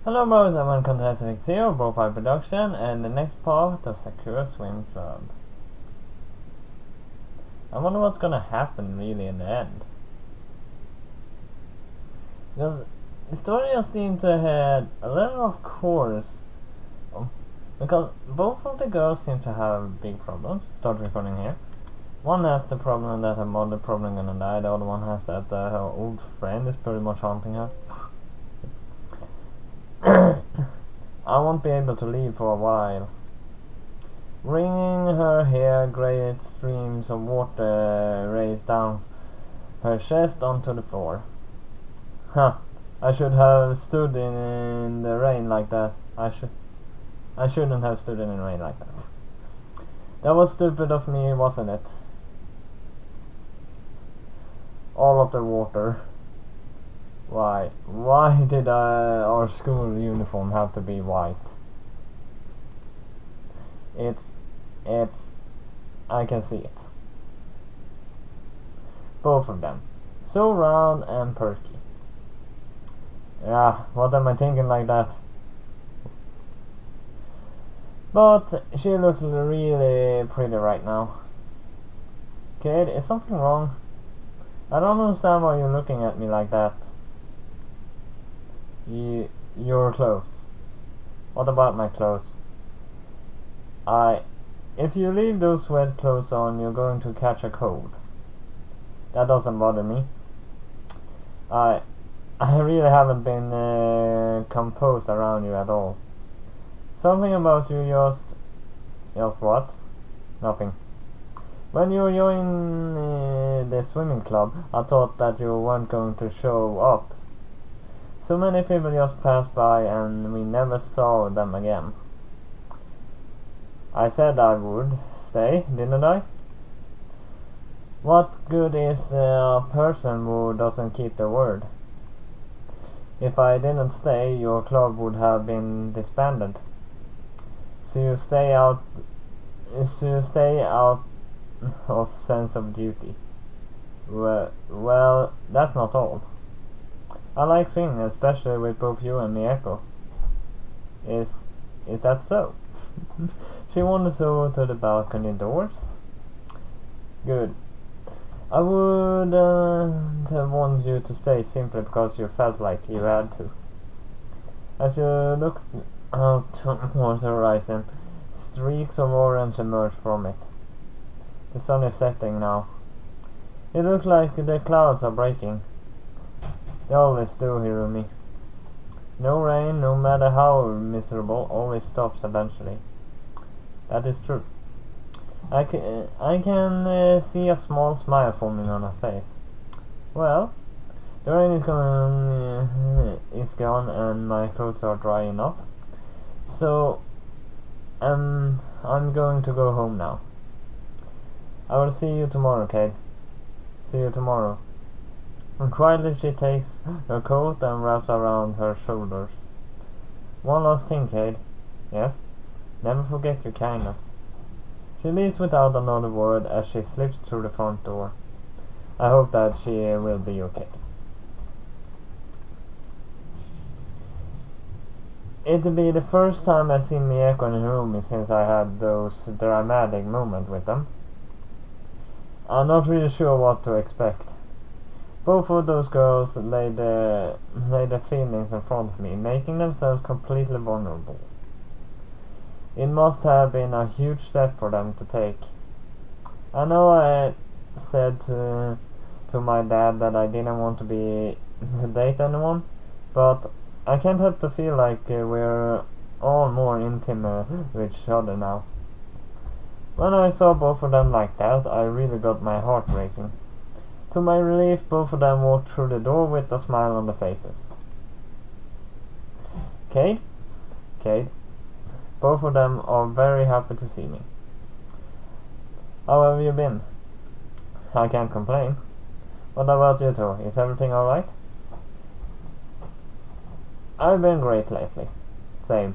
Hello bros, I'm on Contestant 0, BroFive production, and the next part of Sakura Swim Club. I wonder what's gonna happen really in the end. Because the story just seemed to have a little off course. Because both of the girls seem to have big problems. Start recording here. One has the problem that her mother probably gonna die, the other one has that her old friend is pretty much haunting her. I won't be able to leave for a while. Wringing her hair, great streams of water race down her chest onto the floor. Huh, I should have stood in the rain like that. I shouldn't have stood in the rain like that. That was stupid of me, wasn't it? All of the water. Why did our school uniform have to be white? It's, I can see it. Both of them. So round and perky. Yeah, what am I thinking like that? But she looks really pretty right now. Kid, is something wrong? I don't understand why you're looking at me like that. Your clothes. What about my clothes? If you leave those wet clothes on, you're going to catch a cold. That doesn't bother me. I really haven't been composed around you at all. Something about you just what? Nothing. When you joined the swimming club, I thought that you weren't going to show up. So many people just passed by and we never saw them again. I said I would stay, didn't I? What good is a person who doesn't keep their word? If I didn't stay, your club would have been disbanded. So you stay out of sense of duty. Well, that's not all. I like swimming, especially with both you and Miyako. Is that so? She wanders over to the balcony doors. Good. I wouldn't have wanted you to stay simply because you felt like you had to. As you looked out towards the horizon, streaks of orange emerged from it. The sun is setting now. It looks like the clouds are breaking. They always do, Hiromi. No rain, no matter how miserable, always stops eventually. That is true. I can see a small smile forming on her face. Well, the rain is gone and my clothes are dry enough. So, I'm going to go home now. I will see you tomorrow, Kate. See you tomorrow. And quietly she takes her coat and wraps around her shoulders. One last thing, Cade. Yes? Never forget your kindness. She leaves without another word as she slips through the front door. I hope that she will be okay. It'll be the first time I've seen Miyako and Hiromi since I had those dramatic moments with them. I'm not really sure what to expect. Both of those girls laid their feelings in front of me, making themselves completely vulnerable. It must have been a huge step for them to take. I know I said to my dad that I didn't want to date anyone, but I can't help to feel like we're all more intimate with each other now. When I saw both of them like that, I really got my heart racing. To my relief, both of them walked through the door with a smile on their faces. Kate? Both of them are very happy to see me. How have you been? I can't complain. What about you two? Is everything alright? I've been great lately. Same.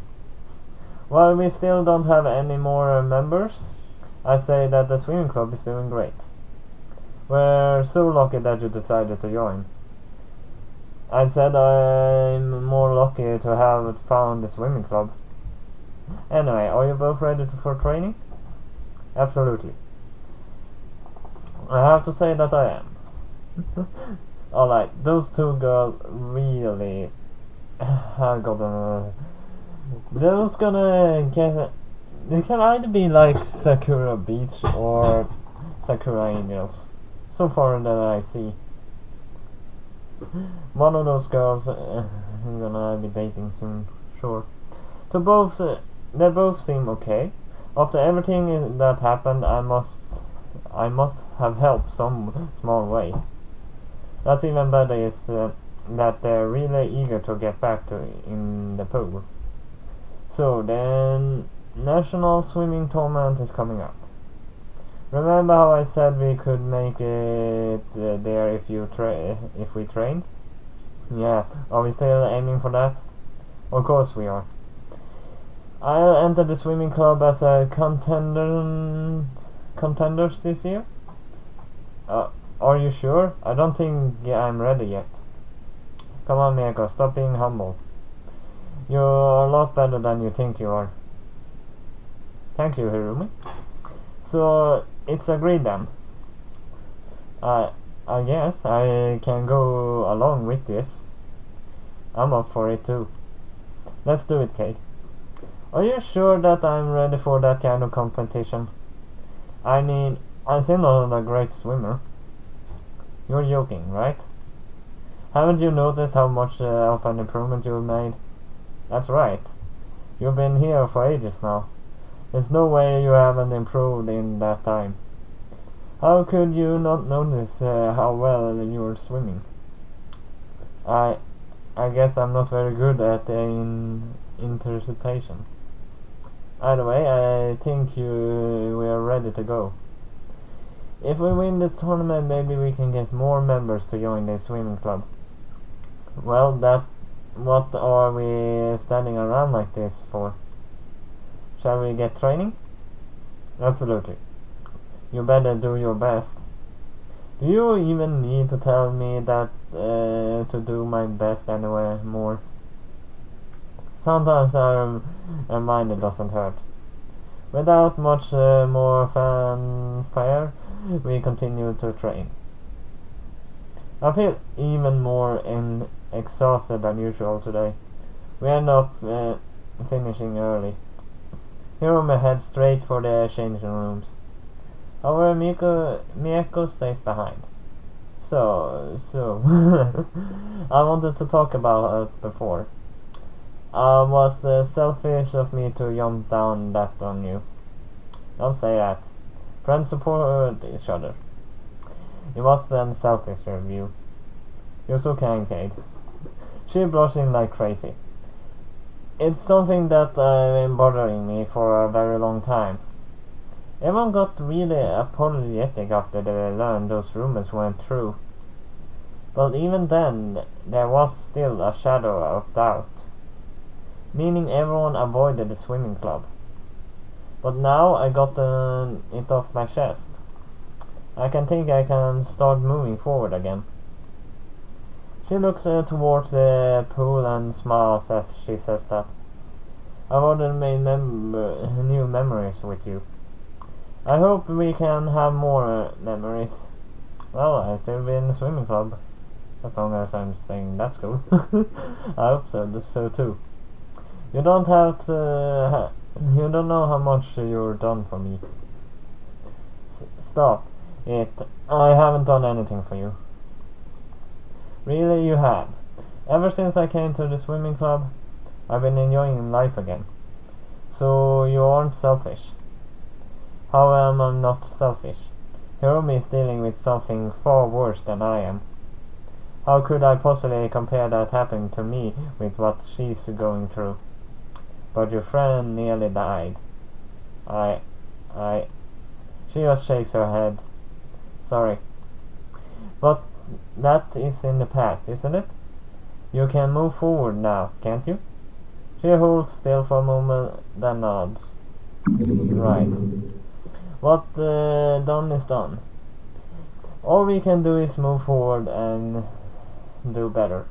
While we still don't have any more members, I say that the swimming club is doing great. We're so lucky that you decided to join. I said I'm more lucky to have found the swimming club. Anyway, are you both ready for training? Absolutely. I have to say that I am. Alright, those two girls really I got them. Those gonna get. They can either be like Sakura Beach or Sakura Angels. So far that I see. One of those girls I'm gonna be dating soon, sure. To both, they both seem okay. After everything that happened, I must have helped some small way. That's even better is that they're really eager to get back to in the pool. So then, National Swimming Tournament is coming up. Remember how I said we could make it there if we trained? Yeah, are we still aiming for that? Of course we are. I'll enter the swimming club as a contenders this year. Are you sure? I don't think I'm ready yet. Come on, Miyako, stop being humble. You're a lot better than you think you are. Thank you, Hiromi. So, it's agreed then. I guess I can go along with this. I'm up for it too. Let's do it, Kate. Are you sure that I'm ready for that kind of competition? I mean, I'm still not a great swimmer. You're joking, right? Haven't you noticed how much of an improvement you've made? That's right. You've been here for ages now. There's no way you haven't improved in that time. How could you not notice how well you're swimming? I guess I'm not very good at anticipation. Either way, I think we are ready to go. If we win the tournament, maybe we can get more members to join the swimming club. Well, what are we standing around like this for? Shall we get training? Absolutely. You better do your best. Do you even need to tell me that to do my best anyway more? Sometimes our mind doesn't hurt. Without much more fanfare, we continue to train. I feel even more exhausted than usual today. We end up finishing early. Hiromi heads straight for the changing rooms. However, Miyako stays behind. So I wanted to talk about it before. Was selfish of me to jump down that on you. Don't say that. Friends support each other. It wasn't selfish of you. You're so kind, Kate. She's blushing like crazy. It's something that been bothering me for a very long time. Everyone got really apologetic after they learned those rumors weren't true. But even then, there was still a shadow of doubt. Meaning everyone avoided the swimming club. But now I got it off my chest. I can think I can start moving forward again. She looks towards the pool and smiles as she says that. I've already made new memories with you. I hope we can have more memories. Well, I still be in the swimming club. As long as I'm staying, that's cool. I hope so too. You don't have to... you don't know how much you've done for me. Stop it. I haven't done anything for you. Really, you have. Ever since I came to the swimming club, I've been enjoying life again. So you aren't selfish. How am I not selfish? Hiromi is dealing with something far worse than I am. How could I possibly compare that happening to me with what she's going through? But your friend nearly died. She just shakes her head. Sorry. But that is in the past, isn't it? You can move forward now, can't you? She holds still for a moment, then nods. Right. What done is done. All we can do is move forward and do better.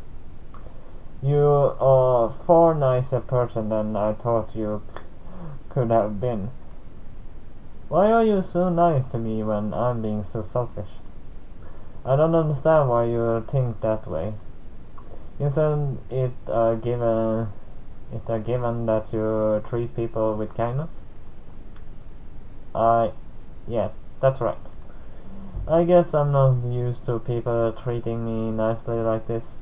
You are a far nicer person than I thought you could have been. Why are you so nice to me when I'm being so selfish? I don't understand why you think that way. Isn't it a given that you treat people with kindness? Yes, that's right. I guess I'm not used to people treating me nicely like this.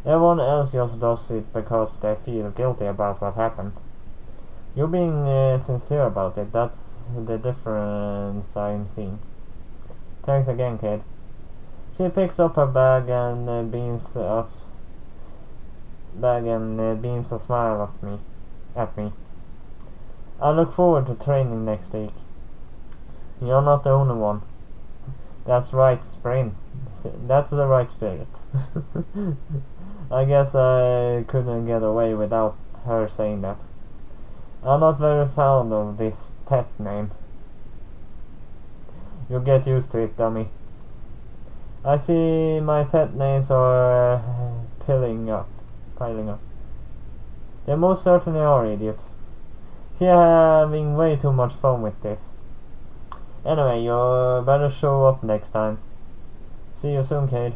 Everyone else just does it because they feel guilty about what happened. You're being sincere about it. That's the difference I'm seeing. Thanks again, kid. She picks up her bag and beams a smile at me. I look forward to training next week. You're not the only one. That's right, Spring. That's the right spirit. I guess I couldn't get away without her saying that. I'm not very fond of this pet name. You'll get used to it, dummy. I see my pet names are piling up. They most certainly are, idiot. You're having way too much fun with this. Anyway, you better show up next time. See you soon, Cade.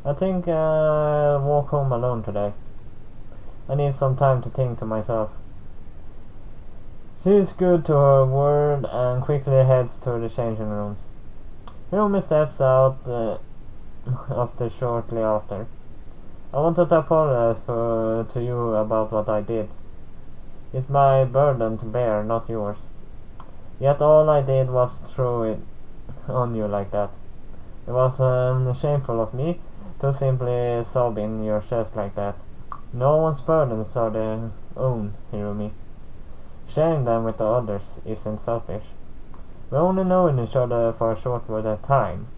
I think I'll walk home alone today. I need some time to think to myself. She's good to her word and quickly heads to the changing rooms. Hiromi steps out after shortly after. I wanted to apologize to you about what I did. It's my burden to bear, not yours. Yet all I did was throw it on you like that. It was shameful of me to simply sob in your chest like that. No one's burdens are their own, Hiromi. Sharing them with the others isn't selfish. We only know each other for a short period of time,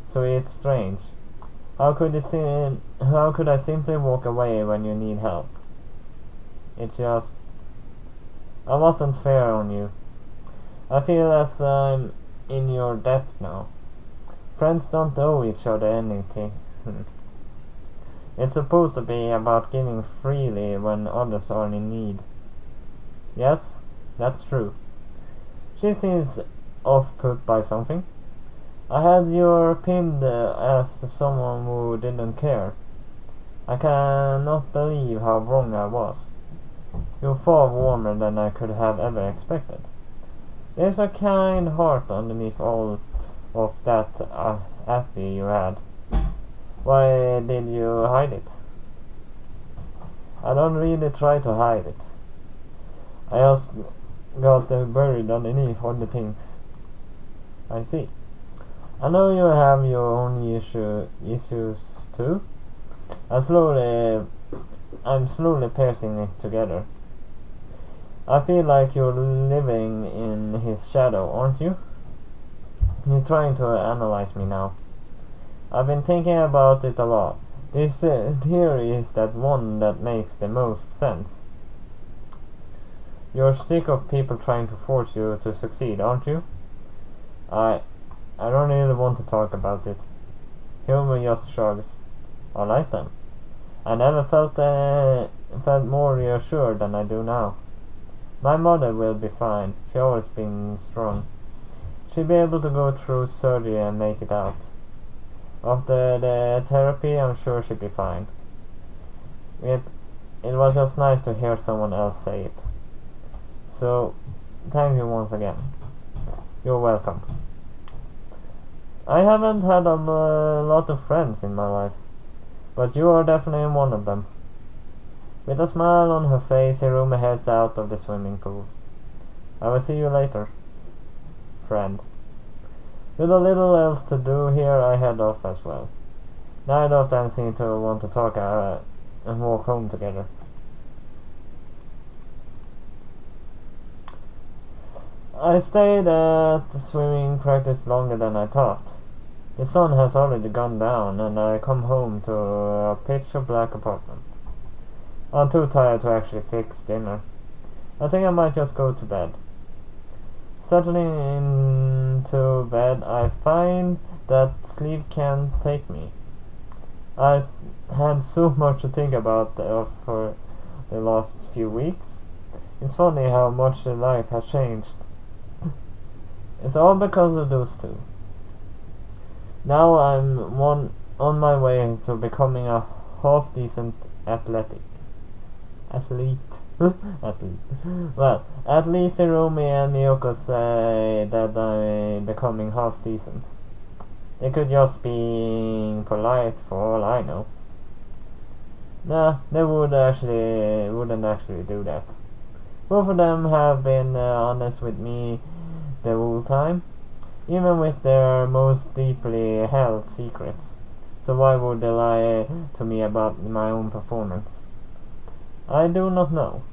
so it's strange. How could I simply walk away when you need help? It's just... I wasn't fair on you. I feel as I'm in your debt now. Friends don't owe each other anything. It's supposed to be about giving freely when others are in need. Yes, that's true. She seems off-put by something. I had you pinned as someone who didn't care. I cannot believe how wrong I was. You're far warmer than I could have ever expected. There's a kind heart underneath all of that apathy you had. Why did you hide it? I don't really try to hide it. I just got buried underneath all the things. I see. I know you have your own issues too. I'm slowly piecing it together. I feel like you're living in his shadow, aren't you? He's trying to analyze me now. I've been thinking about it a lot. This theory is that one that makes the most sense. You're sick of people trying to force you to succeed, aren't you? I don't really want to talk about it. Hiromi just shrugs. Alright then. I never felt more reassured than I do now. My mother will be fine. She's always been strong. She'll be able to go through surgery and make it out. After the therapy, I'm sure she'll be fine. It was just nice to hear someone else say it. So, thank you once again. You're welcome. I haven't had a lot of friends in my life, but you are definitely one of them. With a smile on her face, Hiromi heads out of the swimming pool. I will see you later, friend. With a little else to do here, I head off as well. Neither of them seem to want to talk and walk home together. I stayed at the swimming practice longer than I thought. The sun has already gone down and I come home to a pitch black apartment. I'm too tired to actually fix dinner. I think I might just go to bed. Settling into bed, I find that sleep can't take me. I had so much to think about for the last few weeks. It's funny how much life has changed. It's all because of those two. Now on my way to becoming a half decent athlete. Athlete. Well, at least Hiromi and Miyoko say that I'm becoming half decent. They could just be polite for all I know. Nah, they wouldn't actually do that. Both of them have been honest with me the whole time, even with their most deeply held secrets. So why would they lie to me about my own performance? I do not know.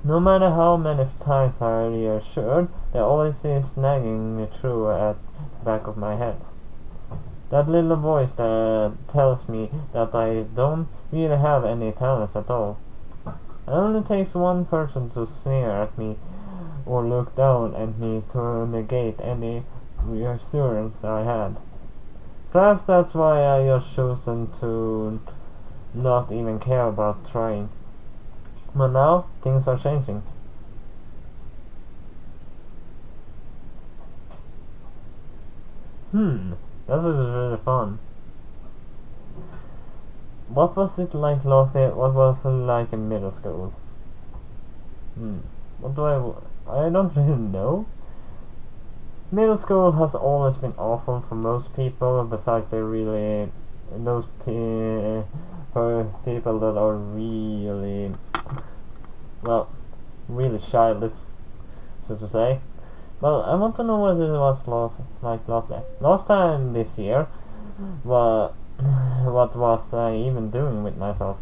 No matter how many times I reassured, there always is nagging through at the back of my head. That little voice that tells me that I don't really have any talents at all. It only takes one person to sneer at me or look down at me to negate any reassurance I had. Perhaps that's why I just chosen to not even care about trying. But now, things are changing. This is really fun. What was it like last year? What was it like in middle school? What do I don't really know. Middle school has always been awful for most people, besides those people that are really, well, really childish, so to say. Well, I want to know what it was last time this year. What was I even doing with myself?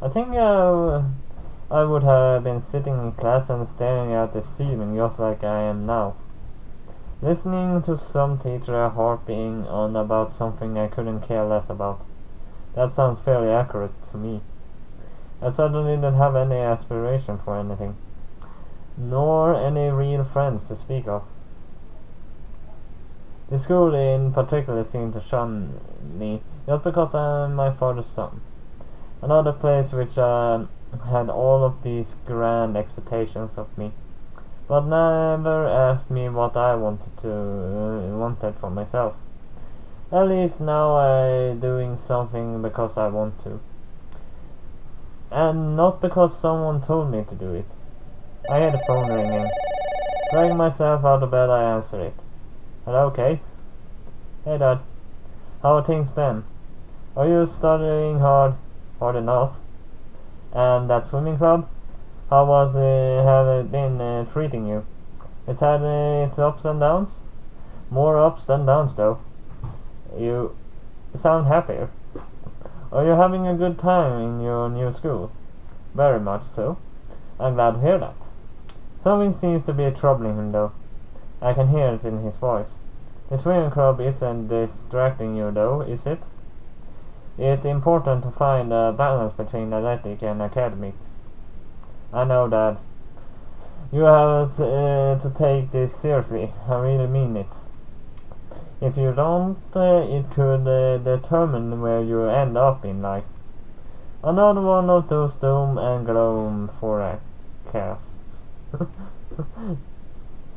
I think I would have been sitting in class and staring at the ceiling just like I am now, listening to some teacher harping on about something I couldn't care less about. That sounds fairly accurate to me. I certainly didn't have any aspiration for anything, nor any real friends to speak of. The school in particular seemed to shun me just because I'm my father's son. Another place which had all of these grand expectations of me, but never asked me what I wanted for myself. At least now I'm doing something because I want to, and not because someone told me to do it. I hear the phone ringing. Dragging myself out of bed, I answer it. Hello, Kate? Hey, Dad. How are things been? Are you studying hard enough? And that swimming club? How have it been treating you? It's had its ups and downs? More ups than downs, though. You sound happier. Are you having a good time in your new school? Very much so. I'm glad to hear that. Something seems to be troubling him, though. I can hear it in his voice. The swimming club isn't distracting you, though, is it? It's important to find a balance between athletic and academics. I know, Dad. You have to take this seriously. I really mean it. If you don't, it could determine where you end up in life. Another one of those doom and gloom forecasts.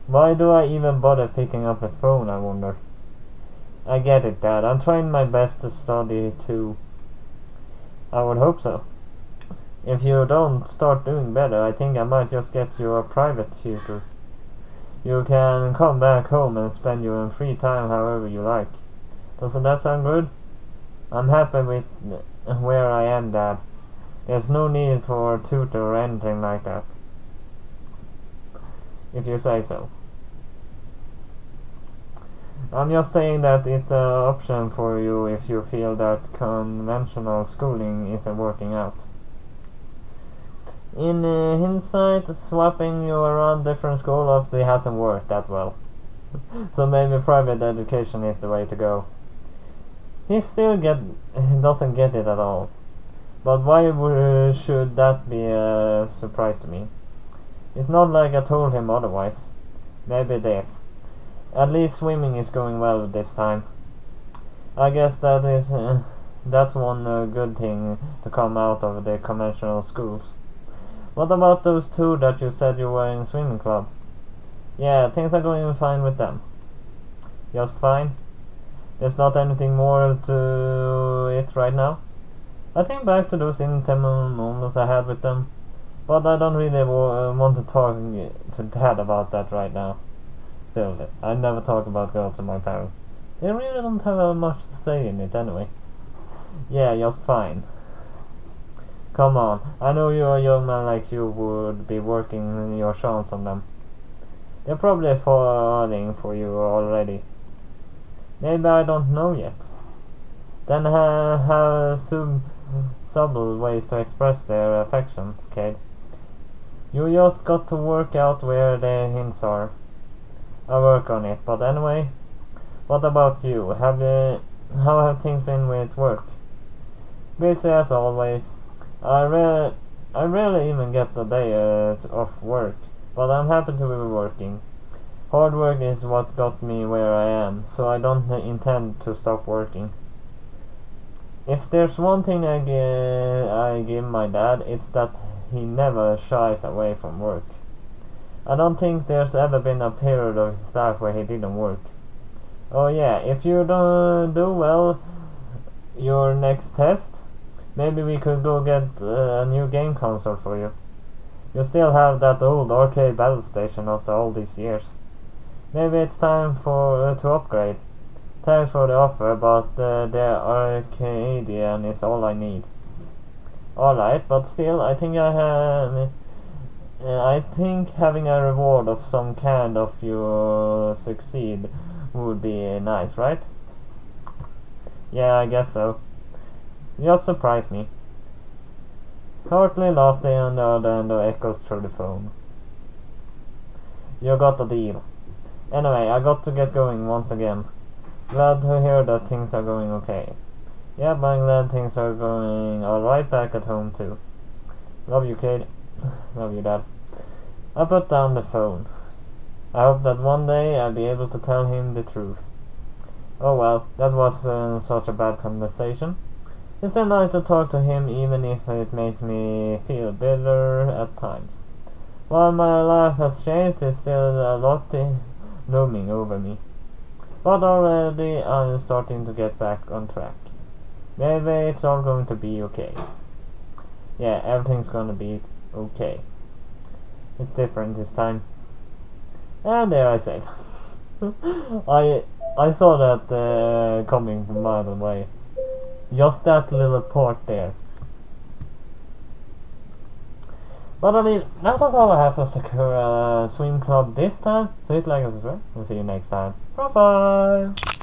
Why do I even bother picking up the phone, I wonder? I get it, Dad. I'm trying my best to study too. I would hope so. If you don't start doing better, I think I might just get you a private tutor. You can come back home and spend your free time however you like. Doesn't that sound good? I'm happy with where I am, Dad. There's no need for a tutor or anything like that. If you say so. I'm just saying that it's an option for you if you feel that conventional schooling isn't working out. In hindsight, swapping you around different schools obviously hasn't worked that well. So maybe private education is the way to go. He still doesn't get it at all. But why should that be a surprise to me? It's not like I told him otherwise. Maybe it is. At least swimming is going well this time. I guess that is That's one good thing to come out of the conventional schools. What about those two that you said you were in swimming club? Yeah, things are going fine with them. Just fine? There's not anything more to it right now? I think back to those intimate moments I had with them, but I don't really want to talk to Dad about that right now. Seriously, I never talk about girls to my parents. They really don't have much to say in it anyway. Yeah, just fine. Come on, I know you're a young man like you would be working your chance on them. They're probably falling for you already. Maybe I don't know yet. Then have subtle ways to express their affection, kid. You just got to work out where the hints are. I'll work on it, but anyway, what about you? How have things been with work? Busy as always. I rarely even get a day off work, but I'm happy to be working. Hard work is what got me where I am, so I don't intend to stop working. If there's one thing I give my dad, it's that he never shies away from work. I don't think there's ever been a period of his life where he didn't work. Oh yeah, if you don't do well your next test, maybe we could go get a new game console for you. You still have that old arcade battle station after all these years. Maybe it's time to upgrade. Thanks for the offer, but the Arcadian is all I need. Alright, but still, I think having a reward of some kind if you succeed would be nice, right? Yeah, I guess so. Just surprised me. Hartley laughed on the other end echoes through the phone. You got a deal. Anyway, I got to get going once again. Glad to hear that things are going okay. Yep, I'm glad things are going alright back at home too. Love you, kid. Love you, Dad. I put down the phone. I hope that one day I'll be able to tell him the truth. Oh well, that was such a bad conversation. It's still nice to talk to him even if it makes me feel bitter at times. While my life has changed, there's still a lot looming over me. But already I'm starting to get back on track. Maybe it's all going to be okay. Yeah, everything's gonna be okay. It's different this time. And there I said. I saw that coming from miles away. Just that little part there. But I mean, that was all I have for Sakura Swim Club this time. So hit like and subscribe. We'll see you next time. BroFive!